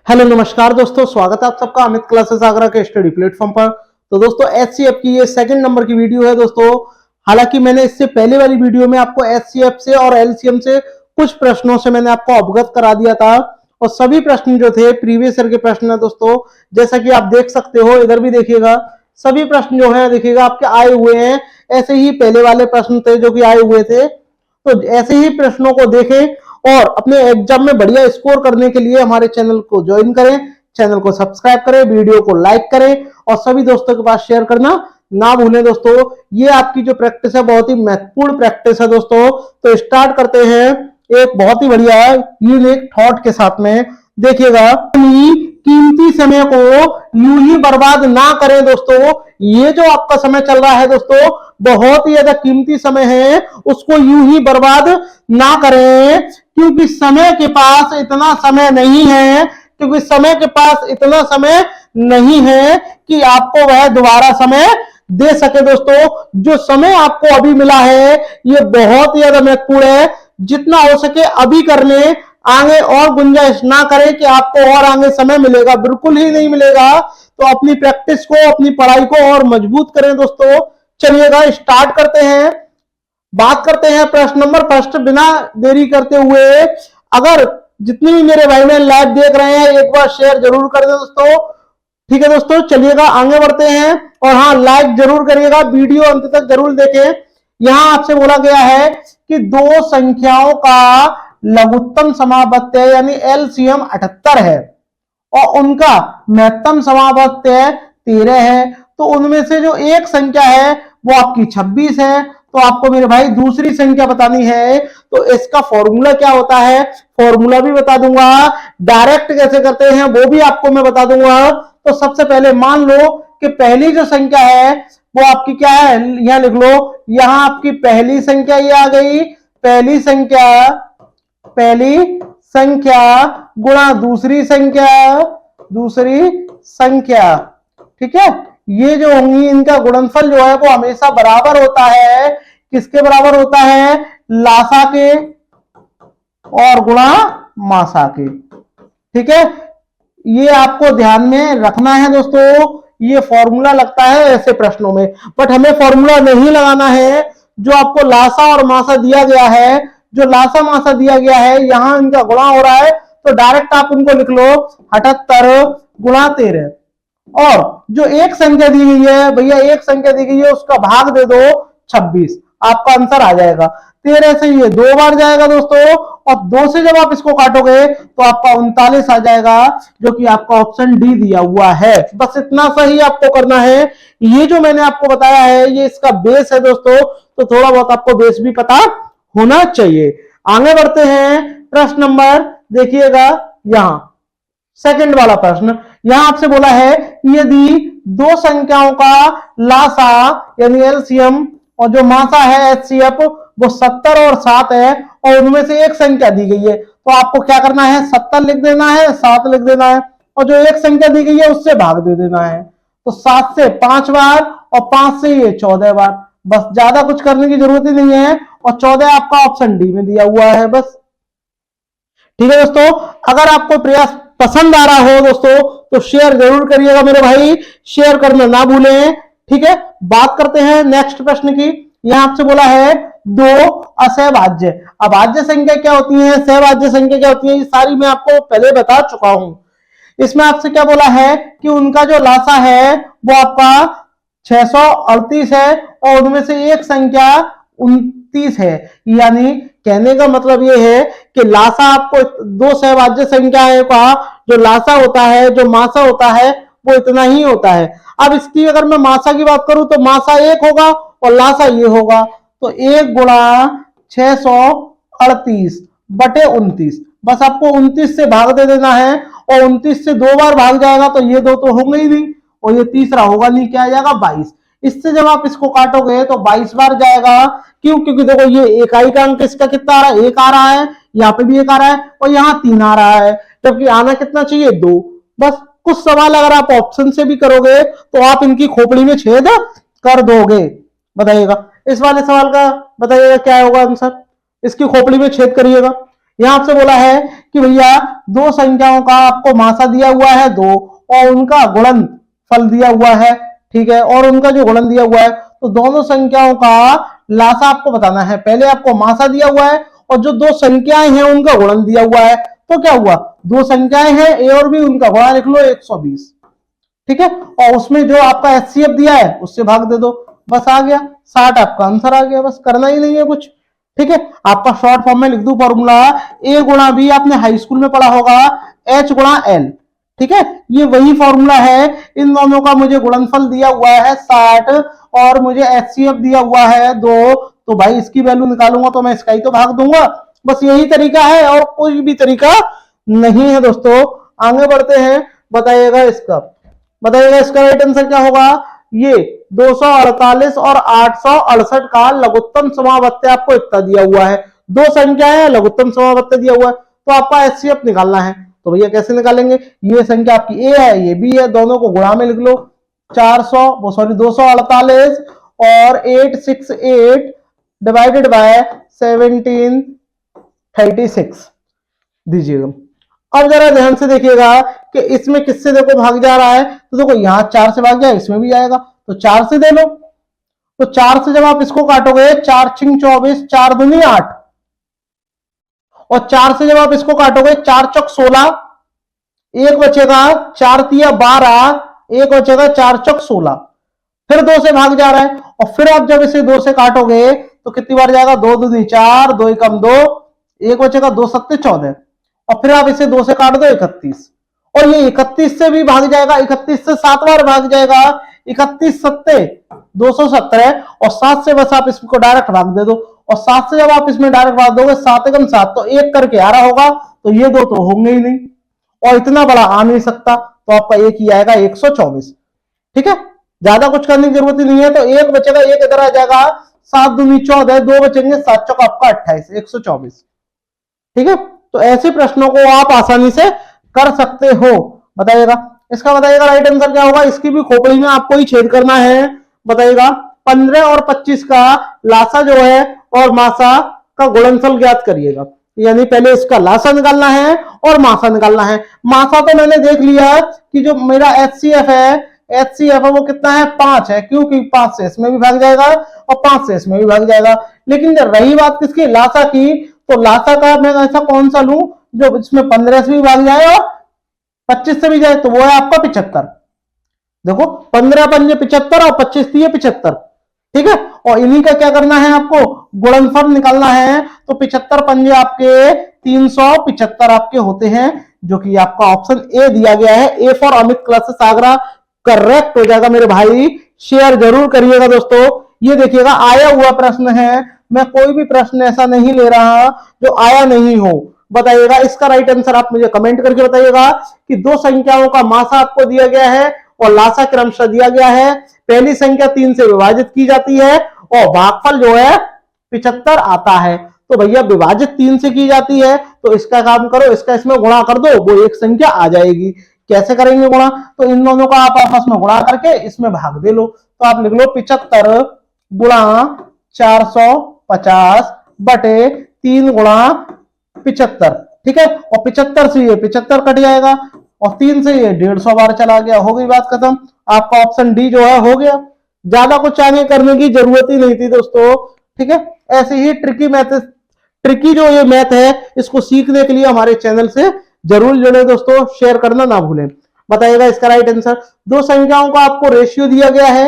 Hello नमस्कार दोस्तों, स्वागत है आप सबका अमित क्लासेस आगरा के स्टडी प्लेटफॉर्म पर। तो दोस्तों एचसीएफ की ये सेकंड नंबर की वीडियो है दोस्तों। हालांकि मैंने इससे पहले वाली वीडियो में आपको एचसीएफ से और एलसीएम से कुछ प्रश्नों से मैंने आपको अवगत करा दिया था और सभी प्रश्न जो थे प्रीवियस ईयर के प्रश्न है दोस्तों। जैसा कि आप देख सकते हो, इधर भी देखिएगा, सभी प्रश्न जो है देखिएगा आपके आए हुए हैं। ऐसे ही पहले वाले प्रश्न थे जो कि आए हुए थे, तो ऐसे ही प्रश्नों को देखें और अपने एग्जाम में बढ़िया स्कोर करने के लिए हमारे चैनल को ज्वाइन करें, चैनल को सब्सक्राइब करें, वीडियो को लाइक करें और सभी दोस्तों के पास शेयर करना ना भूलें दोस्तों। ये आपकी जो प्रैक्टिस है बहुत ही महत्वपूर्ण प्रैक्टिस है दोस्तों। तो स्टार्ट करते हैं एक बहुत ही बढ़िया यूनिक थॉट के साथ में। देखिएगा, कीमती समय को यूं ही बर्बाद ना करें दोस्तों। ये जो आपका समय चल रहा है दोस्तों, बहुत ही ज्यादा कीमती समय है, उसको यूं ही बर्बाद ना करें, क्योंकि समय के पास इतना समय नहीं है, क्योंकि समय के पास इतना समय नहीं है कि आपको वह दोबारा समय दे सके दोस्तों। जो समय आपको अभी मिला है ये बहुत ही ज्यादा महत्वपूर्ण है। जितना हो सके अभी कर ले, आगे और गुंजाइश ना करें कि आपको और आगे समय मिलेगा, बिल्कुल ही नहीं मिलेगा। तो अपनी प्रैक्टिस को, अपनी पढ़ाई को और मजबूत करें दोस्तों। चलिएगा स्टार्ट करते हैं, बात करते हैं प्रश्न नंबर फर्स्ट। बिना देरी करते हुए, अगर जितने भी मेरे भाई बहन लाइव देख रहे हैं एक बार शेयर जरूर कर दें दोस्तों। ठीक है दोस्तों, चलिएगा आगे बढ़ते हैं। और हाँ, लाइक जरूर करिएगा, वीडियो अंत तक जरूर देखें। यहां आपसे बोला गया है कि दो संख्याओं का लघुत्तम समापत्य यानी एलसीएम 78 है और उनका महत्तम समापत्य 13 है। तो उनमें से जो एक संख्या है वो आपकी 26 है। तो आपको मेरे भाई दूसरी संख्या बतानी है। तो इसका फॉर्मूला क्या होता है, फॉर्मूला भी बता दूंगा, डायरेक्ट कैसे करते हैं वो भी आपको मैं बता दूंगा। तो सबसे पहले मान लो कि पहली जो संख्या है वो आपकी क्या है, यहां लिख लो। यहां आपकी पहली संख्या ये आ गई, पहली संख्या गुणा दूसरी संख्या। ठीक है, ये जो होंगी इनका गुणनफल जो है वो हमेशा बराबर होता है। किसके बराबर होता है, लासा के और गुणा मासा के। ठीक है, ये आपको ध्यान में रखना है दोस्तों। ये फॉर्मूला लगता है ऐसे प्रश्नों में, बट हमें फॉर्मूला नहीं लगाना है। जो आपको लासा और मासा दिया गया है, जो लासा मासा दिया गया है, यहां इनका गुणा हो रहा है, तो डायरेक्ट आप उनको लिख लो 78 गुणा 13। और जो एक संख्या दी गई है भैया, एक संख्या दी गई है उसका भाग दे दो 26, आपका आंसर आ जाएगा। 13 से ये 2 बार जाएगा दोस्तों, और 2 से जब आप इसको काटोगे तो आपका 39 आ जाएगा, जो कि आपका ऑप्शन डी दिया हुआ है। बस इतना सा ही आपको करना है। ये जो मैंने आपको बताया है ये इसका बेस है दोस्तों, तो थोड़ा बहुत आपको बेस भी पता होना चाहिए। आगे बढ़ते हैं, प्रश्न नंबर देखिएगा, यहां सेकंड वाला प्रश्न। यहां आपसे बोला है यदि दो संख्याओं का लासा यानी एलसीएम और जो मासा है एचसीएफ वो 70 और 7 है और उनमें से एक संख्या दी गई है, तो आपको क्या करना है, 70 लिख देना है, 7 लिख देना है, और जो एक संख्या दी गई है उससे भाग दे देना है। तो 7 से 5 बार और 5 से ये 14 बार। बस ज्यादा कुछ करने की जरूरत ही नहीं है, और 14 आपका ऑप्शन डी में दिया हुआ है बस। ठीक है दोस्तों, अगर आपको प्रयास पसंद आ रहा हो दोस्तों तो शेयर जरूर करिएगा मेरे भाई, शेयर करना ना भूलें। ठीक है, बात करते हैं नेक्स्ट प्रश्न की। यहां आपसे बोला है दो असहभाज्य। अभाज्य संख्या क्या होती है, सहभाज्य संख्या क्या होती है, ये सारी मैं आपको पहले बता चुका हूं। इसमें आपसे क्या बोला है कि उनका जो लासा है वो आपका 638 है और उनमें से एक संख्या 29 है। यानी कहने का मतलब ये है कि लासा आपको दो सहभाज्य संख्याएं का जो लासा होता है, जो मासा होता है, वो इतना ही होता है। अब इसकी अगर मैं मासा की बात करूं तो मासा 1 होगा और लासा ये होगा, तो 1 गुणा 638 बटे 29। बस आपको 29 से भाग दे देना है, और 29 से 2 बार भाग जाएगा तो ये 2 तो होंगे ही नहीं, और ये तीसरा होगा नहीं, क्या आ जाएगा 22। इससे जब आप इसको काटोगे तो 22 बार जाएगा। क्यों, क्योंकि देखो ये इकाई का अंक इसका कितना आ रहा है, 1 आ रहा है, यहाँ पे भी 1 आ रहा है और यहाँ 3 आ रहा है, जबकि आना कितना चाहिए, 2। बस कुछ सवाल अगर आप ऑप्शन से भी करोगे तो आप इनकी खोपड़ी में छेद कर दोगे। बताइएगा इस वाले सवाल का, बताइएगा क्या होगा आंसर, इसकी खोपड़ी में छेद करिएगा। यहाँ आपसे बोला है कि भैया दो संख्याओं का आपको मासा दिया हुआ है 2 और उनका गुणनफल दिया हुआ है, ठीक है, और उनका जो गुणन दिया हुआ है, तो दोनों संख्याओं का लासा आपको बताना है। पहले आपको मासा दिया हुआ है और जो दो संख्याएं हैं उनका गुणन दिया हुआ है, तो क्या हुआ, दो संख्याएं हैं ए और बी, उनका गुणा लिख लो 120, ठीक है, और उसमें जो आपका एचसीएफ दिया है उससे भाग दे दो, बस आ गया 60 आपका आंसर आ गया, बस करना ही नहीं है कुछ, ठीक है। आपका शॉर्ट फॉर्म में लिख दूं फॉर्मूला, ए गुणा बी आपने हाई स्कूल में पढ़ा होगा, एच गुणा एल, ठीक है, ये वही फॉर्मूला है। इन दोनों का मुझे गुणनफल दिया हुआ है 60 और मुझे एचसीएफ दिया हुआ है 2, तो भाई इसकी वैल्यू निकालूंगा तो मैं इसका ही तो भाग दूंगा, बस यही तरीका है और कोई भी तरीका नहीं है दोस्तों। आगे बढ़ते हैं, बताइएगा इसका राइट आंसर क्या होगा। ये 248 और 868 का लघुत्तम समावर्त्य आपको इतना दिया हुआ है, दो संख्याएं हैं, लघुत्तम समावर्त्य दिया हुआ है, तो आपका एचसीएफ निकालना है। तो भैया कैसे निकालेंगे, ये संख्या आपकी ए है, ये बी है, दोनों को गुणा में लिख लो, 248 और 868 डिवाइडेड बाय 1736 दीजिएगा। अब जरा ध्यान से देखिएगा कि इसमें किससे देखो भाग जा रहा है, तो देखो यहां 4 से भाग जाए, इसमें भी आएगा, तो 4 से दे लो, तो 4 से जब आप इसको काटोगे 4 छिंग 24, 4 दूनी 8, और 4 से जब आप इसको काटोगे 4 चौक 16, एक बचेगा 4 तिया 12, एक बचेगा 4 चौक 16, फिर 2 से भाग जा रहा है, और फिर आप जब इसे 2 से काटोगे तो कितनी बार जाएगा, 2 दूनी 4, 2 कम 2, एक बचेगा 2 सत्ते 14, और फिर आप इसे 2 से काट दो 31, और ये 31 से भी भाग जाएगा, 31 से 7 बार भाग जाएगा, 31 सत्ते 217, और 7 से बस आप इसको डायरेक्ट भाग दे दो, और 7 से जब आप इसमें डायरेक्ट भाग दोगे 7 एकम 7, तो एक करके आ रहा होगा, तो ये दो तो होंगे ही नहीं, और इतना बड़ा आ नहीं सकता, तो आपका एक ही आएगा 124, ठीक है, ज्यादा कुछ करने की जरूरत ही नहीं है। तो एक बचेगा, एक इधर आ जाएगा, 7 दूनी 14, 2 बचेंगे, 7 चौक आपका 28, 124, ठीक है। तो ऐसे प्रश्नों को आप आसानी से कर सकते हो। बताइएगा इसका, बताइएगा राइट आंसर क्या होगा। इसकी भी खोपड़ी में आपको ही छेद करना है। बताइएगा 15 और 25 का लासा जो है और मासा का गुणनफल ज्ञात करिएगा, यानी पहले इसका लासा निकालना है और मासा निकालना है। मासा तो मैंने देख लिया कि जो मेरा एचसीएफ है वो कितना है, 5 है, क्योंकि 5 से इसमें भी भाग जाएगा और 5 से इसमें भी भाग जाएगा। लेकिन जब रही बात किसकी, लासा की, तो लासा का मैं ऐसा कौन सा लूं जो इसमें 15 से भी भाग जाए और 25 से भी जाए, तो वो है आपका 75। देखो 15 पंजे 75 और 25 दिए 75, ठीक है, और इन्हीं का क्या करना है, आपको गुणनफल निकालना है। तो 75 पंजे आपके 375 आपके होते हैं, जो कि आपका ऑप्शन ए दिया गया है। A for Amit classes Agra correct हो जाएगा मेरे भाई। शेयर जरूर करिएगा दोस्तों। ये देखिएगा आया हुआ प्रश्न है, मैं कोई भी प्रश्न ऐसा नहीं ले रहा जो आया नहीं हो। बताइएगा इसका राइट आंसर आप मुझे कमेंट करके बताइएगा कि दो संख्याओं का मासा आपको दिया गया है और लासा क्रमशः दिया गया है। पहली संख्या 3 से विभाजित की जाती है और भागफल जो है 75 आता है। तो भैया विभाजित 3 से की जाती है, तो इसका काम करो, इसका इसमें गुणा कर दो, वो एक संख्या आ जाएगी। कैसे करेंगे गुणा, तो इन दोनों का आप आपस में गुणा करके इसमें भाग दे लो। तो आप लिख लो 75 गुणा 450 बटे 3 गुणा 75, ठीक है, और 75 से ये 75 कट जाएगा और 3 से ये 150 बार चला गया, हो गई बात खत्म। आपका ऑप्शन डी जो है हो गया। ज्यादा कुछ आगे करने की जरूरत ही नहीं थी दोस्तों, ठीक है। ऐसे ही ट्रिकी जो ये मैथ है, इसको सीखने के लिए हमारे चैनल से जरूर जुड़े दोस्तों, शेयर करना ना भूलें। बताइएगा इसका राइट आंसर। दो संख्याओं का आपको रेशियो दिया गया है,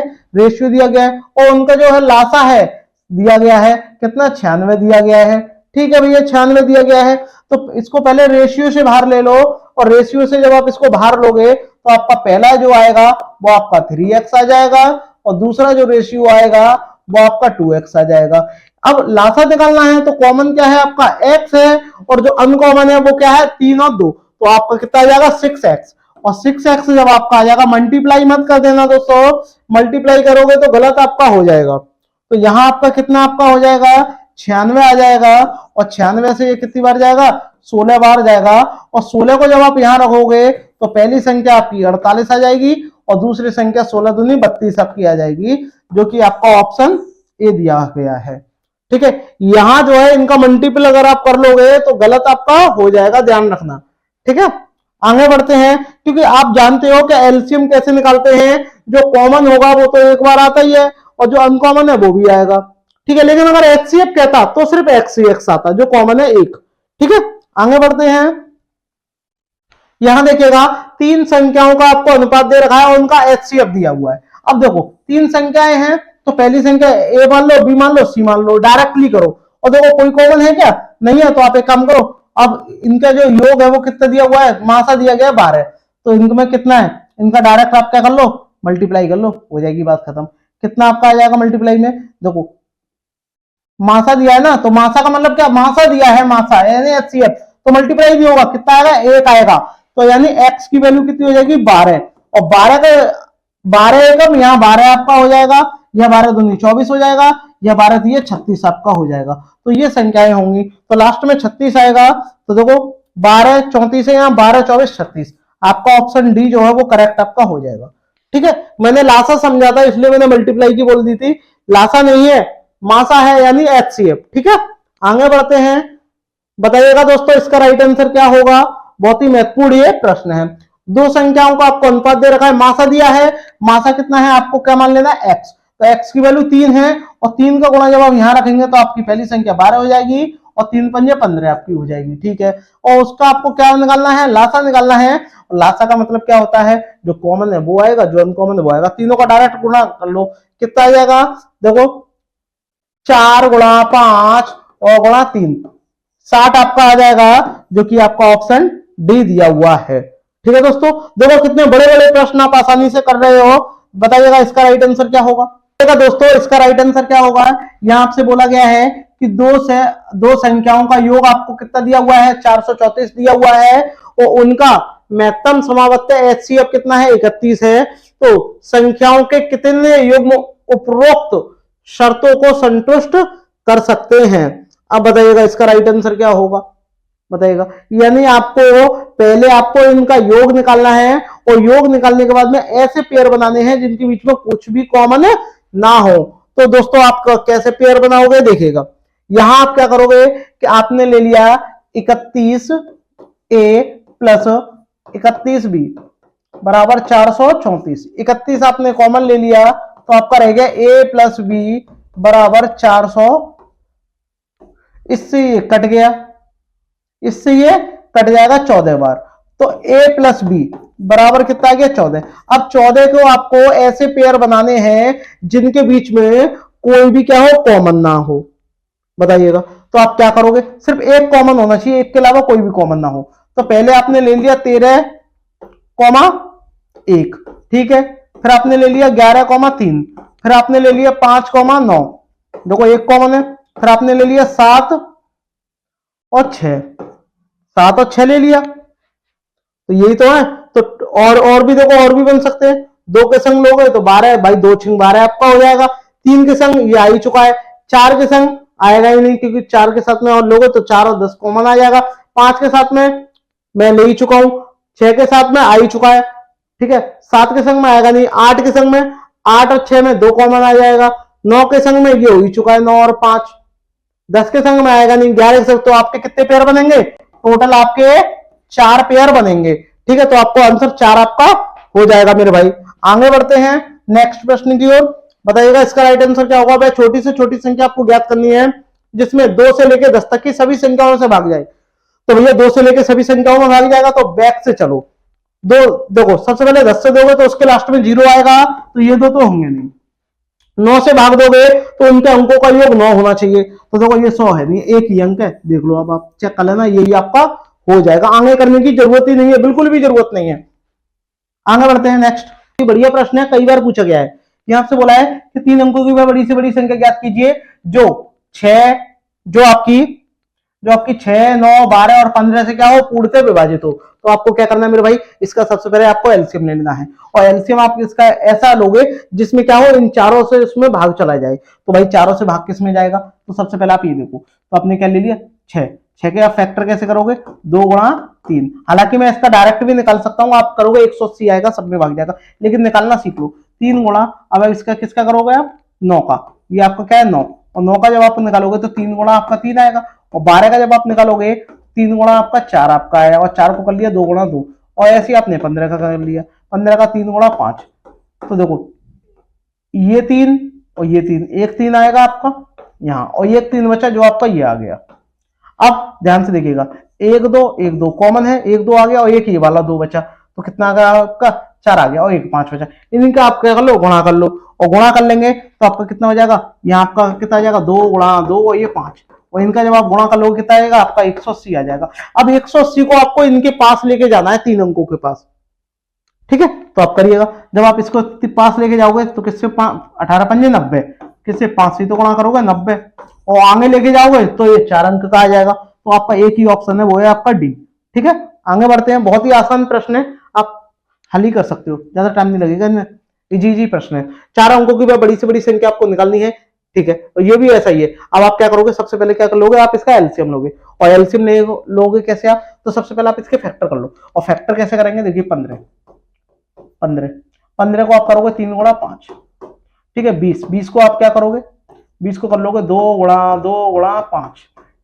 और उनका जो है लासा है दिया गया है, कितना 96 दिया गया है, ठीक है भैया 96 दिया गया है। तो इसको पहले रेशियो से बाहर ले लो, और रेशियो से जब आप इसको बाहर लोगे तो आपका पहला जो आएगा वो आपका 3x आ जाएगा, और दूसरा जो रेशियो आएगा वो आपका 2x आ जाएगा। अब लासा निकालना है तो कॉमन क्या है, आपका x है, और जो अनकॉमन है वो क्या है 3 और 2, तो आपका कितना आ जाएगा 6x, और 6x जब आपका आ जाएगा, मल्टीप्लाई मत कर देना दोस्तों, मल्टीप्लाई करोगे तो गलत आपका हो जाएगा। तो यहां आपका कितना आपका हो जाएगा 96 आ जाएगा, और 96 से ये कितनी बार जाएगा 16 बार जाएगा, और 16 को जब आप यहां रखोगे तो पहली संख्या आपकी 48 आ जाएगी और दूसरी संख्या 16 दूनी 32 आपकी आ जाएगी, जो कि आपका ऑप्शन ए दिया गया है। ठीक है, यहां जो है इनका मल्टीपल अगर आप कर लोगे तो गलत आपका हो जाएगा, ध्यान रखना। ठीक है, आगे बढ़ते हैं, क्योंकि आप जानते हो कि एलसीएम कैसे निकालते हैं, जो कॉमन होगा वो तो एक बार आता ही है और जो अनकॉमन है वो भी आएगा। ठीक है, लेकिन अगर एचसीएफ कहता तो सिर्फ एक्स ही एक्स आता, जो कॉमन है एक। ठीक है, आगे बढ़ते हैं। यहां देखिएगा तीन संख्याओं का आपको अनुपात दे रखा है और उनका एचसीएफ दिया हुआ है। अब देखो तीन संख्याएं हैं तो पहली संख्या ए मान लो, बी मान लो, सी मान लो, डायरेक्टली करो। और देखो कोई कॉमन है क्या? नहीं है, तो आप एक काम करो, अब इनका जो योग है वो कितना दिया हुआ है, मासा दिया गया है 12, तो इनमें कितना है, इनका डायरेक्ट आप क्या कर लो, मल्टीप्लाई कर लो, हो जाएगी बात खत्म। कितना आपका आ जाएगा मल्टीप्लाई में, देखो मासा दिया है ना, तो मासा का मतलब क्या, मासा दिया है, मासा यानी एचसीएफ, तो मल्टीप्लाई भी होगा, कितना आएगा, एक आएगा। तो यानी एक्स की वैल्यू कितनी हो जाएगी, 12, और 12 का 12 एकम, यहाँ 12 आपका हो जाएगा, यह 12 दूनी 24 हो जाएगा, यह 12 दिए 36 आपका हो जाएगा। तो ये संख्याएं होंगी, तो लास्ट में 36 आएगा। तो देखो 12 34 है, यहाँ 12 24 36, आपका ऑप्शन डी जो है वो करेक्ट आपका हो जाएगा। ठीक है, मैंने लासा समझा था इसलिए मैंने मल्टीप्लाई की बोल दी थी, लासा नहीं है, मासा है यानी एचसीएफ। ठीक है, आगे बढ़ते हैं, बताइएगा दोस्तों इसका राइट आंसर क्या होगा। बहुत ही महत्वपूर्ण ये प्रश्न है। दो संख्याओं का आपको अनुपात दे रखा है, मासा दिया है, मासा कितना है आपको क्या मान लेना है, एक्स, तो एक्स की वैल्यू 3 है, और 3 का गुणा जब आप यहां रखेंगे तो आपकी पहली संख्या 12 हो जाएगी, और 3 पंजे 15 आपकी हो जाएगी। ठीक है, और उसका आपको क्या निकालना है, लासा निकालना है, और लासा का मतलब क्या होता है, जो कॉमन है वो आएगा, जो अनकॉमन है वो आएगा, तीनों का डायरेक्ट गुणा कर लो, कितना आ जाएगा, देखो 4 गुणा 5 और गुणा 3, 60 आपका आ जाएगा, जो कि आपका ऑप्शन डी दिया हुआ है। ठीक है दोस्तों, देखो कितने बड़े बड़े प्रश्न आप आसानी से कर रहे हो। बताइएगा इसका राइट आंसर क्या होगा। दोस्तों इसका राइट आंसर क्या होगा, यहां आपसे बोला गया है कि दो संख्याओं का योग आपको कितना दिया हुआ है, 434 दिया हुआ है, और उनका महत्तम समावर्त एचसीएफ कितना है, 31 है। तो संख्याओं के कितने युग्म उपरोक्त शर्तों को संतुष्ट कर सकते हैं। अब बताइएगा इसका राइट आंसर क्या होगा, बताइएगा। यानी आपको पहले आपको इनका योग निकालना है, और योग निकालने के बाद में ऐसे पेयर बनाने हैं जिनके बीच में कुछ भी कॉमन ना हो। तो दोस्तों आप कैसे पेयर बनाओगे, देखिएगा यहां आप क्या करोगे कि आपने ले लिया 31 ए प्लस 31 बी बराबर 434, 31 आपने कॉमन ले लिया तो आपका रह गया ए प्लस बी बराबर 400, इससे ये कट गया, इससे ये कट जाएगा 14 बार, तो a प्लस बी बराबर कितना आ गया, 14। अब 14 को आपको ऐसे पेयर बनाने हैं जिनके बीच में कोई भी क्या हो, कॉमन ना हो। बताइएगा तो आप क्या करोगे, सिर्फ एक कॉमन होना चाहिए, एक के अलावा कोई भी कॉमन ना हो। तो पहले आपने ले लिया 13,1, ठीक है, फिर आपने ले लिया 11,3, फिर आपने ले लिया 5,9, देखो एक कॉमन है, फिर आपने ले लिया 7 और 6, 7 और 6 ले लिया, तो यही तो है। तो और भी देखो, और भी बन सकते हैं, 2 के संग लोगे तो 12 भाई, 2 छिंग 12 आपका हो जाएगा, 3 के संग ये आ ही चुका है, 4 के संग आएगा ही नहीं क्योंकि 4 के साथ में और लोगे तो 4 और 10 कॉमन आ जाएगा, 5 के साथ में मैं ले ही चुका हूं, 6 के साथ में आ ही चुका है, ठीक है, 7 के संग में आएगा नहीं, 8 के संग में 8 और 6 में 2 कॉमन आ जाएगा, 9 के संग में ये हो ही चुका है 9 और 5, 10 के संग में आएगा नहीं, 11 के संग, तो आपके कितने पेयर बनेंगे, टोटल आपके 4 पेयर बनेंगे। ठीक है, तो आपको आंसर 4 आपका हो जाएगा मेरे भाई। आगे बढ़ते हैं नेक्स्ट प्रश्न की ओर, बताइएगा इसका राइट आंसर क्या होगा। भाई छोटी से छोटी संख्या आपको ज्ञात करनी है जिसमें 2 से लेकर 10 तक की सभी संख्याओं से भाग जाए। तो भैया 2 से लेकर सभी संख्याओं में भाग जाएगा तो बैक से चलो, दो देखो सबसे पहले 10 से दोगे तो उसके लास्ट में 0 आएगा, तो ये दो तो होंगे नहीं। 9 से भाग दोगे तो उनके अंकों का योग 9 होना चाहिए, तो देखो ये 100 है नहीं, एक ही अंक है, देख लो अब आप चेक कर लेना, यही आपका हो जाएगा, आगे करने की जरूरत ही नहीं है, बिल्कुल भी जरूरत नहीं है। आगे बढ़ते हैं नेक्स्ट, बढ़िया प्रश्न है, कई बार पूछा गया है। यहां से बोला है कि 3 अंकों की बड़ी से बड़ी संख्या ज्ञात कीजिए जो 6 जो आपकी 6, 9, 12 और 15 से क्या हो, पूर्ण से विभाजित हो। तो आपको क्या करना है मेरे भाई, इसका सबसे पहले आपको एलसीएम लेना है, और एलसीएम आप इसका ऐसा लोगे जिसमें क्या हो, इन चारों से इसमें भाग चला जाए। तो भाई चारों से भाग किस में जाएगा, तो सबसे पहले आप ये देखो, तो आपने क्या ले लिया 6, 6 के आप फैक्टर कैसे करोगे, 2 गुणा 3, हालांकि मैं इसका डायरेक्ट भी निकाल सकता हूं, आप करोगे 180 आएगा, सब में भाग जाएगा, लेकिन निकालना सीख लो। 3 गुणा, अब इसका किसका करोगे आप, 9 का, ये आपका क्या है 9, और 9 का जब आप निकालोगे तो 3 गुणा आपका 3 आएगा, और 12 का जब आप निकालोगे 3 गुणा आपका 4 आपका आएगा, और 4 को कर लिया 2 गुणा 2, और ऐसे ही आपने 15 का कर लिया, 15 का 3 गुणा 5। तो देखो ये 3 और ये 3, एक 3 आएगा आपका यहाँ, और एक 3 बचा जो आपका ये आ गया। अब ध्यान से देखिएगा, 1 2 कॉमन है, 1 2 आ गया, और एक ये वाला 2 बचा, तो कितना आ गया आपका 4 आ गया, और एक 5 बचा। इनका आप क्या कर लो, गुणा कर लो, और गुणा कर लेंगे तो आपका कितना हो जाएगा, यहाँ आपका कितना आ जाएगा 2 गुणा 2 और ये 5, और इनका जब आप गुणा कर लोगे कितना आएगा आपका 180 आ जाएगा। अब 180 को आपको इनके पास लेके जाना है, 3 अंकों के पास, ठीक है। तो आप करिएगा, जब आप इसको पास लेके जाओगे तो किससे 18 पंजे 90, किससे 5 से तो गुणा करोगे 90, और आगे लेके जाओगे तो ये 4 अंक का आ जाएगा। तो आपका एक ही ऑप्शन है, वो है आपका डी, ठीक है। आगे बढ़ते हैं, बहुत ही आसान प्रश्न है, आप हल ही कर सकते हो, ज्यादा टाइम नहीं लगेगा, इजी प्रश्न है। 4 अंकों की बड़ी से बड़ी संख्या आपको निकालनी है, ठीक है। और ये भी ऐसा ही है। अब आप क्या करोगे, सबसे पहले क्या कर लोगे, आप इसका एलसीएम लोगे, और एलसीएम लोगे कैसे आप, तो सबसे पहले आप इसके फैक्टर कर लो, और फैक्टर कैसे करेंगे, देखिए 15 को आप करोगे 3 गुणा 5, ठीक है। 20 को आप क्या करोगे, 20 को कर लोगे 2 गुणा 5,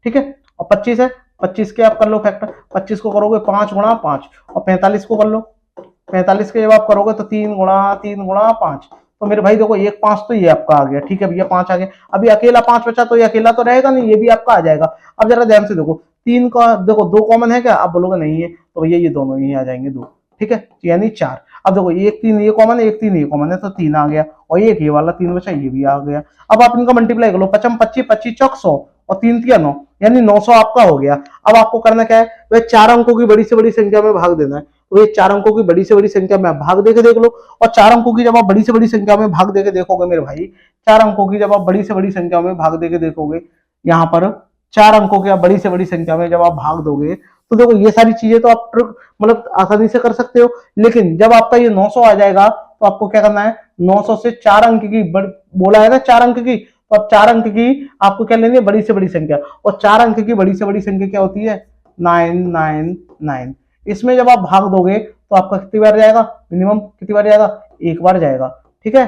ठीक है। और 25 है, 25 के आप कर लो फैक्टर, 25 को करोगे 5 गुणा 5, और 45 को कर लो, 45 के जब आप करोगे तो 3 गुणा 5, तो मेरे भाई देखो 1 5 तो ये आपका आ गया, ठीक है भैया 5 आ गया। अभी अकेला 5 बचा, तो ये अकेला तो रहेगा नहीं, ये भी आपका आ जाएगा। अब जरा ध्यान से देखो, 3 का देखो 2 कॉमन है क्या, आप बोलोगे नहीं है, तो भैया ये दोनों ही आ जाएंगे 2, ठीक है, यानी 4। अब देखो 1 3 ये कॉमन है, 1 3 ये कॉमन है, तो 3 आ गया, और एक ये वाला 3 बचा, ये भी आ गया। अब आप इनका मल्टीप्लाई कर लो, 55 25 25 चौक 100, और 3 3 9, यानी 900 आपका हो गया। अब आपको करना क्या है, वह 4 अंकों की बड़ी से बड़ी संख्या में भाग देना है। तो ये 4 अंकों की बड़ी से बड़ी संख्या में भाग देके देख लो, और 4 अंकों की जब आप बड़ी से बड़ी संख्या में भाग देके देखोगे मेरे भाई, 4 अंकों की जब आप बड़ी से बड़ी संख्या में भाग देके देखोगे, यहाँ पर 4 अंकों की आप बड़ी से बड़ी संख्या में जब आप भाग दोगे, तो देखो ये सारी चीजें तो आप मतलब आसानी से कर सकते हो। लेकिन जब आपका ये 900 आ जाएगा, तो आपको क्या करना है, 900 से 4 अंक की बोला है ना, 4 अंक की, तो अब 4 अंक की आपको क्या लेनी है, बड़ी से बड़ी संख्या, और 4 अंक की बड़ी से बड़ी संख्या क्या होती है, 999। इसमें जब आप भाग दोगे तो आपका कितनी बार जाएगा, मिनिमम कितनी बार जाएगा, एक बार जाएगा, ठीक है।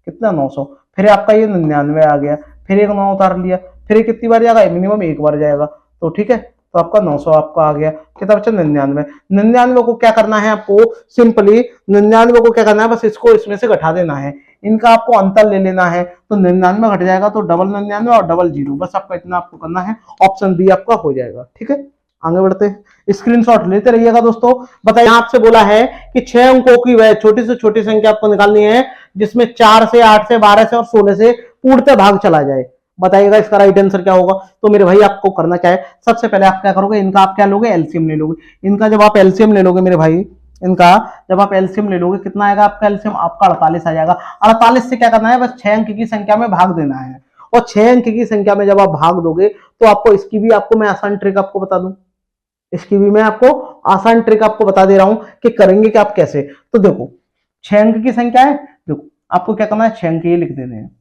कितना 900, फिर आपका ये 99 आ गया, फिर एक 9 उतार लिया, फिर कितनी बार जाएगा, मिनिमम एक बार जाएगा, तो ठीक है। तो आपका 900 आपका आ गया, कितना बचा 99 को क्या करना है आपको, सिंपली 99 को क्या करना है, बस इसको इसमें से घटा देना है, इनका आपको अंतर ले लेना है, तो 99 घट जाएगा तो डबल 99 और डबल 0, बस आपका इतना आपको करना है, ऑप्शन बी आपका हो जाएगा, ठीक है। आगे बढ़ते हैं, स्क्रीनशॉट लेते रहिएगा दोस्तों। बताइए, आपसे बोला है कि 6 अंकों की वह छोटी से छोटी संख्या आपको निकालनी है जिसमें 4 से 8 से 12 से और 16 से पूर्णतः भाग चला जाए। बताइएगा इसका राइट आंसर क्या होगा। तो मेरे भाई आपको करना क्या है, सबसे पहले आप क्या करोगे, इनका आप क्या लोगे, एलसीएम ले लोगे। इनका जब आप एलसीएम ले लोगे मेरे भाई, इनका जब आप एलसीएम ले लोगे कितना आएगा आपका एलसीएम, आपका 48 आ जाएगा। 48 से क्या करना है, बस 6 अंक की संख्या में भाग देना है, और 6 अंक की संख्या में जब आप भाग दोगे तो आपको इसकी भी आपको मैं आसान ट्रिक आपको बता दूं, इसकी भी मैं आपको आसान ट्रिक आपको बता दे रहा हूं कि करेंगे कि आप कैसे। तो देखो 6 अंक की संख्या है, देखो आपको क्या करना है, 6 अंक ये लिख देने हैं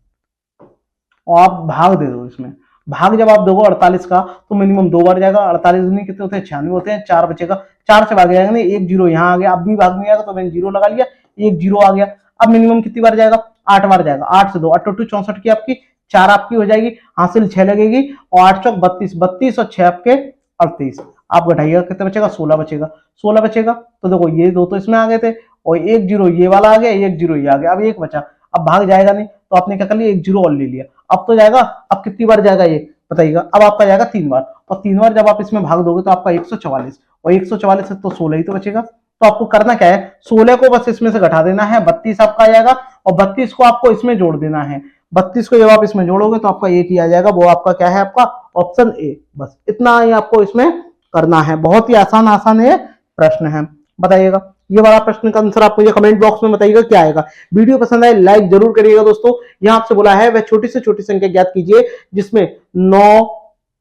और आप भाग दे दो इसमें। भाग जब आप दोगे 48 का तो मिनिमम 2 बार जाएगा, 48 नहीं कितने होते हैं, 96 होते हैं, 4 बचेगा, 4 से भाग जाएगा नहीं, एक जीरो यहाँ आ गया, अब भी भाग नहीं आएगा तो मैंने जीरो लगा लिया, एक जीरो आ गया। अब मिनिमम कितनी बार जाएगा, 8 बार जाएगा, 8 से 2 8 टू 64 की आपकी 4 आपकी हो जाएगी, हासिल 6 लगेगी, और 8 चौक 32, 32 और 6 आपके 38। आप घटाइएगा कितना बचेगा, 16 बचेगा, 16 बचेगा। तो देखो ये दो तो इसमें आ गए थे, और एक जीरो ये वाला आ गया, एक जीरो ये आ गया, अब एक बचा, अब भाग जाएगा नहीं तो आपने क्या कर लिया, एक जीरो और ले लिया, अब तो जाएगा। अब कितनी बार जाएगा ये बताइएगा, अब आपका जाएगा 3 बार, और 3 बार जब आप इसमें भाग दोगे तो आपका 144, और 144 से तो 16 ही तो बचेगा। तो आपको करना क्या है, 16 को बस इसमें से घटा देना है, 32 आपका आ जाएगा, और 32 को आपको इसमें जोड़ देना है। 32 को जब आप इसमें जोड़ोगे तो आपका एक ही आ जाएगा, वो आपका क्या है, आपका ऑप्शन ए। बस इतना ही आपको इसमें करना है, बहुत ही आसान ये प्रश्न है। बताइएगा ये वाला प्रश्न का आंसर आप मुझे कमेंट बॉक्स में बताइएगा क्या आएगा। वीडियो पसंद आए लाइक जरूर करिएगा दोस्तों। यहाँ आपसे बोला है वह छोटी से छोटी संख्या ज्ञात कीजिए जिसमें 9,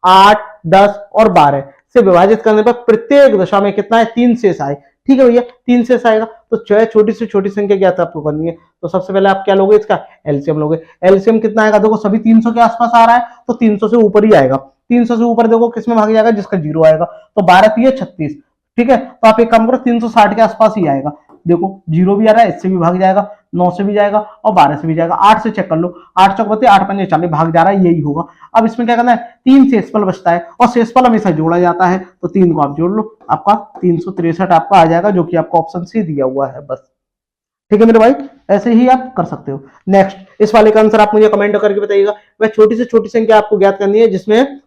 8, 10 और 12 से विभाजित करने पर प्रत्येक दशा में कितना है, 3 शेष आए। ठीक है भैया, 3 शेष आएगा, तो छोटी से छोटी संख्या ज्ञात आपको करनी है। तो सबसे पहले आप क्या लोगे, इसका एलसीएम लोगे। एलसीएम कितना आएगा, देखो सभी 300 के आसपास आ रहा है तो 300 से ऊपर ही आएगा। 300 से ऊपर देखो किसमें भाग जाएगा, जिसका जीरो आएगा, तो 12 3 36। ठीक है, तो आप एक काम करो 360 के आसपास ही आएगा। देखो जीरो भी आ रहा है, इससे भी भाग जाएगा, 9 से भी जाएगा और 12 से भी जाएगा। 8 से चेक कर लो, 8 चौक बत्ती, 8 पंजे 40, भाग जा रहा है, यही होगा। अब इसमें क्या करना है, 3 शेषफल बचता है और शेषफल हमेशा जोड़ा जाता है, तो 3 को आप जोड़ लो, आपका 363 आपका आ जाएगा, जो कि आपको ऑप्शन सी दिया हुआ है। बस ठीक है मेरे भाई, ऐसे ही आप कर सकते हो। नेक्स्ट इस वाले का आंसर आप मुझे कमेंट करके बताइएगा। वह छोटी से छोटी संख्या आपको ज्ञात करनी है जिसमें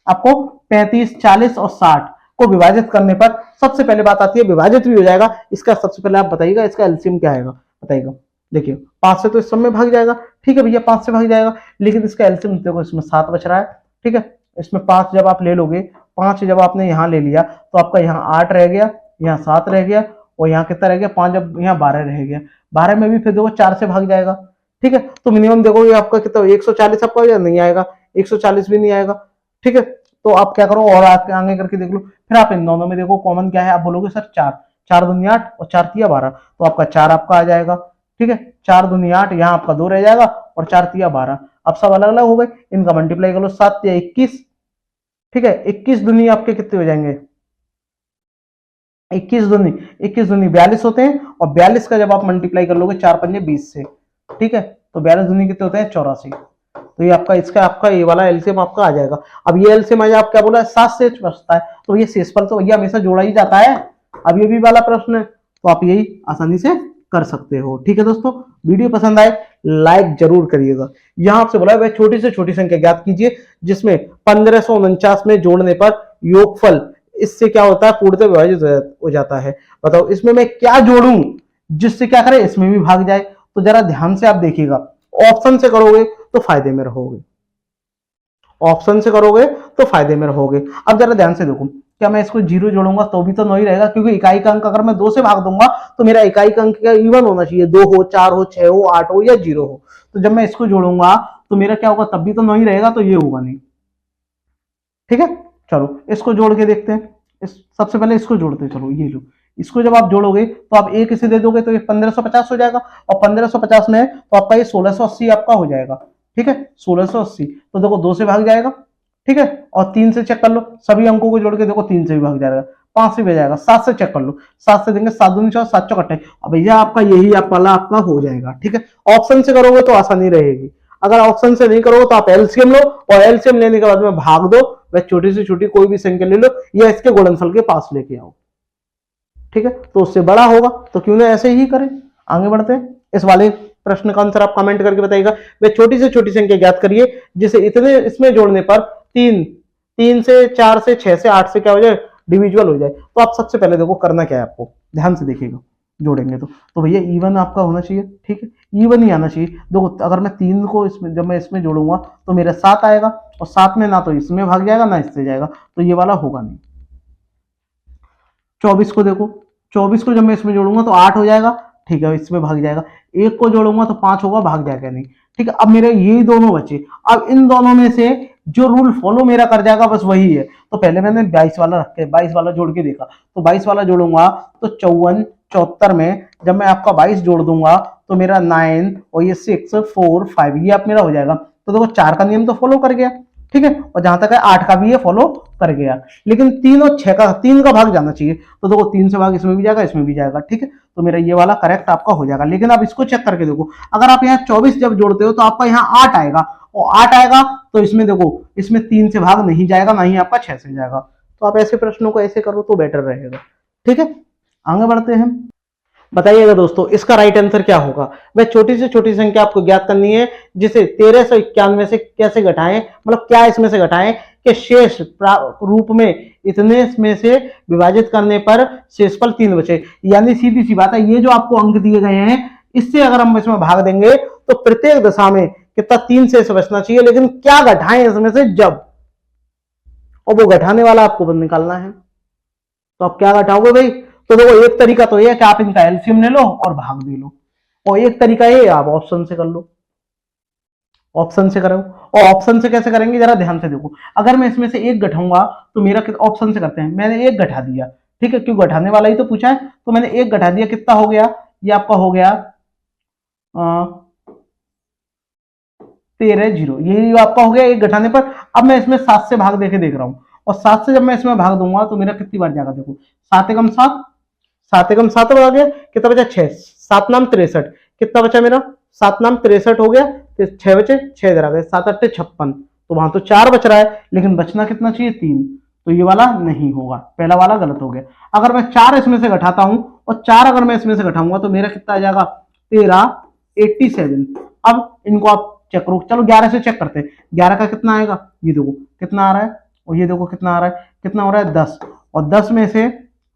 आपको 35, 40 और 60 को विभाजित करने पर सबसे पहले बात आती है, विभाजित भी हो जाएगा, इसका सबसे पहले आप बताइएगा इसका एलसीएम क्या आएगा, बताइएगा। देखिए 5 से तो इस सब में भाग जाएगा, ठीक है भैया 5 से भाग जाएगा, लेकिन इसका एलसीएम देखो, इसमें 7 बच रहा है, ठीक है। इसमें 5 जब आप ले लोगे, 5 जब आपने यहाँ ले लिया तो आपका यहाँ 8 रह गया, यहाँ 7 रह गया और यहाँ कितना रह गया 5, जब यहाँ 12 रह गया, 12 में भी फिर देखो 4 से भाग जाएगा, ठीक है। तो मिनिमम देखो ये आपका कितना 140 आपका नहीं आएगा, 140 भी नहीं आएगा, ठीक है। तो आप क्या करो और आगे करके देख लो, फिर आप इन दोनों में देखो कॉमन क्या है, आप बोलोगे सर 4, 4 दूनी 8 और 4 तिया 12, तो आपका 4 आपका आ जाएगा, ठीक है। 4 दूनी 8, यहाँ आपका 2 रह जाएगा और 4 तिया 12, अब सब अलग अलग हो गए, इनका मल्टीप्लाई कर लो, 7 तिया 21, ठीक है। 21 दूनी आपके कितने हो जाएंगे, 21 दूनी 42 होते हैं, और 42 का जब आप मल्टीप्लाई कर लोगे 4 पंजे 20 से, ठीक है, तो 42 दूनी कितने होते हैं 84, तो ये आपका इसका आपका ये वाला एलसीएम आपका आ जाएगा। अब ये एलसीएम आज आप क्या बोला 7 से बचता है, तो ये शेषफल तो भैया हमेशा जोड़ा ही जाता है। अब ये भी वाला प्रश्न है, तो आप यही आसानी से कर सकते हो, ठीक है दोस्तों। वीडियो पसंद आए लाइक जरूर करिएगा। यहाँ आपसे बोला है छोटी से छोटी संख्या ज्ञात49 जिसमें 1549 में जोड़ने पर योगफल इससे क्या होता है पूर्णतः विभाजित हो जाता है। बताओ इसमें मैं क्या जोड़ूं जिससे क्या करे इसमें भी भाग जाए, तो जरा ध्यान से आप देखिएगा। ऑप्शन से करोगे तो फायदे में रहोगे, ऑप्शन से करोगे तो फायदे में रहोगे। अब जरा ध्यान से देखो, क्या मैं इसको 0 जोड़ूंगा तो भी तो 9 ही रहेगा, क्योंकि इकाई का अंक अगर मैं 2 से भाग दूंगा तो मेरा इकाई का अंक इवन होना चाहिए, 2 हो 4 हो 6 हो 8 हो या 0 हो। तो जब मैं इसको जोड़ूंगा तो मेरा क्या होगा, तब भी तो 9 ही रहेगा, तो ये होगा नहीं, ठीक है। चलो इसको जोड़ के देखते हैं। सबसे पहले इसको जोड़ते हैं, चलो ये लो, इसको जब आप जोड़ोगे तो आप एक इसे दे दोगे तो ये 1550 हो जाएगा, और 1550 में तो आपका ये 1680 आपका हो जाएगा, ठीक है। 1680 तो देखो 2 से भाग जाएगा, ठीक है, और 3 से चेक कर लो, सभी अंकों को जोड़ के देखो 3 से भी भाग जाएगा, 5 से भी जाएगा, 7 से चेक कर लो, 7 से देंगे 7 दूनी 14, 7 चौक 28, अब भैया आपका यही आप वाला आपका हो जाएगा, ठीक है। ऑप्शन से करोगे तो आसानी रहेगी, अगर ऑप्शन से नहीं करोगे तो आप एलसीएम लो, और एलसीएम लेने के बाद में भाग दो, वह छोटी से छोटी कोई भी संख्या ले लो या इसके गुणनफल के पास लेके आओ, ठीक है, तो उससे बड़ा होगा, तो क्यों ना ऐसे ही करें। आगे बढ़ते हैं, इस वाले प्रश्न का आंसर आप कमेंट करके बताइएगा। वे छोटी से छोटी संख्या ज्ञात करिए जिसे इतने इसमें जोड़ने पर 3 से 4 से 6 से 8 से क्या हो जाए डिविजुअल हो जाए। तो आप सबसे पहले देखो करना क्या है, आपको ध्यान से देखिएगा, जोड़ेंगे तो भैया इवन आपका होना चाहिए, ठीक है, इवन ही आना चाहिए। देखो अगर मैं 3 को इसमें जब मैं इसमें जोड़ूंगा तो मेरा 7 आएगा, और 7 में ना तो इसमें भाग जाएगा ना इससे जाएगा, तो ये वाला होगा नहीं। 24 को देखो, 24 को जब मैं इसमें जोड़ूंगा तो 8 हो जाएगा, ठीक है, इसमें भाग जाएगा। 1 को जोड़ूंगा तो 5 होगा, भाग जाएगा नहीं, ठीक है। अब मेरे यही दोनों बचे, अब इन दोनों में से जो रूल फॉलो मेरा कर जाएगा बस वही है। तो पहले मैंने 22 वाला रख के 22 वाला जोड़ के देखा, तो 22 वाला जोड़ूंगा तो 54, 74 में जब मैं आपका 22 जोड़ दूंगा तो मेरा 9 और ये 6, 4, 5 ये आप मेरा हो जाएगा। तो देखो 4 का नियम तो फॉलो कर गया, ठीक है, और जहां तक है 8 का भी ये फॉलो कर गया, लेकिन 3 और 6 का 3 का भाग जाना चाहिए, तो देखो 3 से भाग इसमें भी जाएगा इसमें भी जाएगा, ठीक है, तो मेरा ये वाला करेक्ट आपका हो जाएगा। लेकिन आप इसको चेक करके देखो, अगर आप यहाँ 24 जब जोड़ते हो तो आपका यहाँ 8 आएगा, और 8 आएगा तो इसमें देखो इसमें 3 से भाग नहीं जाएगा, ना ही आपका 6 से जाएगा। तो आप ऐसे प्रश्नों को ऐसे करो तो बेटर रहेगा, ठीक है। आगे बढ़ते हैं, बताइएगा दोस्तों इसका राइट आंसर क्या होगा। वह छोटी से छोटी संख्या आपको ज्ञात करनी है जिसे 1391 से कैसे घटाएं, मतलब क्या इसमें से घटाएं कि शेष रूप में इतने में से विभाजित करने पर शेषफल 3 बचे। यानी सीधी सी बात है, ये जो आपको अंक दिए गए हैं इससे अगर हम इसमें भाग देंगे तो प्रत्येक दशा में कितना 3 शेष बचना चाहिए, लेकिन क्या घटाएं इसमें से जब, और वो घटाने वाला आपको निकालना है। तो आप क्या घटाओगे भाई, तो देखो एक तरीका तो ये है कि आप इनका एलसीएम ले लो और भाग दे लो, और एक तरीका ये आप ऑप्शन से कर लो, ऑप्शन से करो। और ऑप्शन से कैसे करेंगे जरा ध्यान से देखो, अगर मैं इसमें से एक घटाऊंगा तो मेरा ऑप्शन से करते हैं, मैंने एक घटा दिया, ठीक है, क्यों घटाने वाला ही तो पूछा है, तो मैंने एक घटा दिया, कितना हो गया, ये आपका हो गया 13 0, ये आपका हो गया एक घटाने पर। अब मैं इसमें 7 से भाग देके देख रहा हूं, और 7 से जब मैं इसमें भाग दूंगा तो मेरा कितनी बार जाएगा, देखो 7 एकम 7, 7 एकम 7 आ गया, कितना बचा 6, 7 नाम 63, कितना बचा मेरा, 7 नाम 63 हो गया, तो 6 बचे, 6 इधर आ गए, 7 8 56, तो वहां तो 4 बच रहा है, लेकिन बचना कितना चाहिए 3, तो ये वाला नहीं होगा, पहला वाला गलत हो गया। अगर मैं 4 इसमें से घटाता हूं और 4 अगर मैं इसमें से घटाऊंगा तो मेरा कितना आ जाएगा 13 87। अब इनको आप चेक करो, चलो 11 से चेक करते हैं, 11 का कितना आएगा, ये देखो कितना आ रहा है, और ये देखो कितना आ रहा है, कितना हो रहा है 10, और 10 में से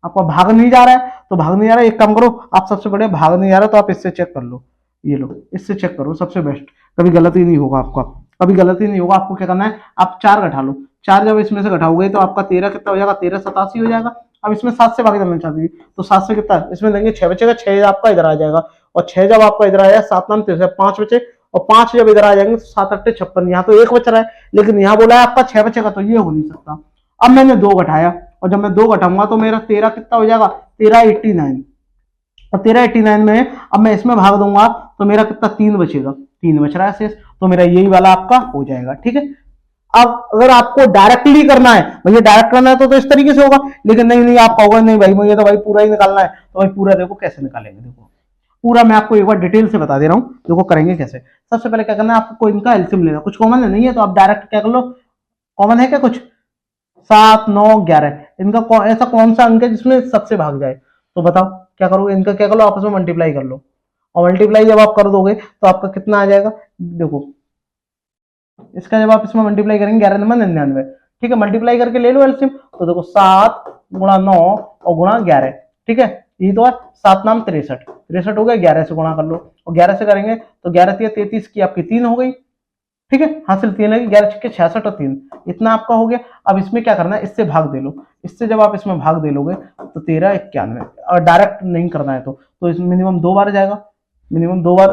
आपका भाग नहीं जा रहा है, तो भाग नहीं जा रहा है, एक काम करो आप, सबसे बड़े भाग नहीं जा रहा तो आप इससे चेक कर लो, ये लो इससे चेक करो, सबसे बेस्ट, कभी गलती नहीं होगा आपका, कभी गलती नहीं होगा। आपको क्या करना है, आप 4 घटा लो, 4 जब इसमें से घटाओगे तो आपका 13 कितना हो जाएगा, 13 87 हो जाएगा। अब इसमें 7 से भाग देना चाहती है, तो 7 से कितना इसमें देंगे, 6 बचेगा, 6 आपका इधर आ जाएगा, और 6 जब आपका इधर आया, 7 नाम 63, 5 बचे, और 5 जब इधर आ जाएंगे तो 7 8 56, यहाँ तो 1 बच रहा है, लेकिन यहाँ बोला है आपका 6 बचेगा, तो ये हो नहीं सकता। अब मैंने 2 घटाया, और जब मैं 2 घटाऊंगा तो मेरा 13 कितना हो जाएगा, 13 89, और 13 89 में अब मैं इसमें भाग दूंगा तो मेरा कितना 3 बचेगा, 3 बच रहा है शेष, तो मेरा यही वाला आपका हो जाएगा, ठीक है। अब अगर आपको डायरेक्टली करना है, भैया डायरेक्ट करना है तो इस तरीके से होगा, लेकिन नहीं नहीं आप कहोगे नहीं भाई मुझे तो भाई पूरा ही निकालना है, तो भाई पूरा देखो कैसे निकालेंगे, देखो पूरा मैं आपको एक बार डिटेल से बता दे रहा हूँ, देखो करेंगे कैसे। सबसे पहले क्या करना है, आपको इनका एलसीएम लेना, कुछ कॉमन है नहीं है तो आप डायरेक्ट क्या कर लो, कॉमन है क्या कुछ, 7 9 11, इनका ऐसा कौन सा अंक है जिसमें सबसे भाग जाए, तो बताओ क्या करोगे, इनका क्या कर लो, आपस में मल्टीप्लाई कर लो, और मल्टीप्लाई जब आप कर दोगे तो आपका कितना आ जाएगा, देखो इसका जब आप इसमें मल्टीप्लाई करेंगे 11 नंबर 99, ठीक है, मल्टीप्लाई करके ले लो एलसीएम, तो देखो 7 गुणा 9 और गुणा 11, ठीक है, ये तो है 7 नाम 63 हो गया, 11 से गुणा कर लो, और 11 से करेंगे तो 11 33 की आपकी 3 हो गई, ठीक है, हासिल 3 लगी, 11 छक्के 66 और 3, इतना आपका हो गया। अब इसमें क्या करना है, इससे भाग दे लो, इससे जब आप इसमें भाग दे लोगे तो 13 91, और डायरेक्ट नहीं करना है तो इसमें मिनिमम 2 बार जाएगा, मिनिमम 2 बार,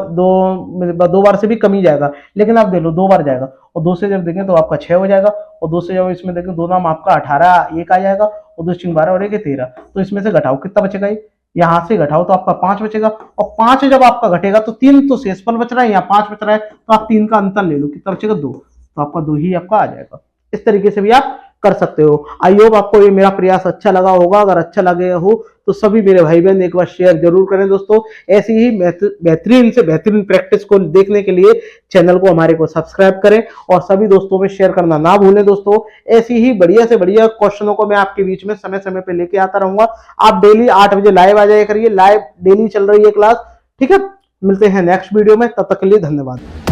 2 बार से भी कम ही जाएगा, लेकिन आप दे लो 2 बार जाएगा, और 2 से जब देंगे तो आपका 6 हो जाएगा, और 2 से जब इसमें देंगे 2 नाम आपका 18 1 आ जाएगा, और 2 चिंग 12 और 1 13, तो इसमें से घटाओ कितना बचेगा, यहाँ से घटाओ तो आपका 5 बचेगा, और 5 जब आपका घटेगा तो 3 तो शेषफल बच रहा है, यहाँ 5 बच रहा है, तो आप 3 का अंतर ले लो, कितना बचेगा 2, तो आपका 2 ही आपका आ जाएगा। इस तरीके से भी आप कर सकते हो। आई होप आपको ये मेरा प्रयास अच्छा लगा होगा, अगर अच्छा लगे हो तो सभी मेरे भाई बहन एक बार शेयर जरूर करें दोस्तों। ऐसी ही बेहतरीन से बेहतरीन प्रैक्टिस को देखने के लिए चैनल को हमारे को सब्सक्राइब करें, और सभी दोस्तों में शेयर करना ना भूलें दोस्तों। ऐसी ही बढ़िया से बढ़िया क्वेश्चनों को मैं आपके बीच में समय समय पे लेके आता रहूंगा। आप डेली 8 बजे लाइव आ जाया करिए, लाइव डेली चल रही है क्लास, ठीक है। मिलते हैं नेक्स्ट वीडियो में, तब तक के लिए धन्यवाद।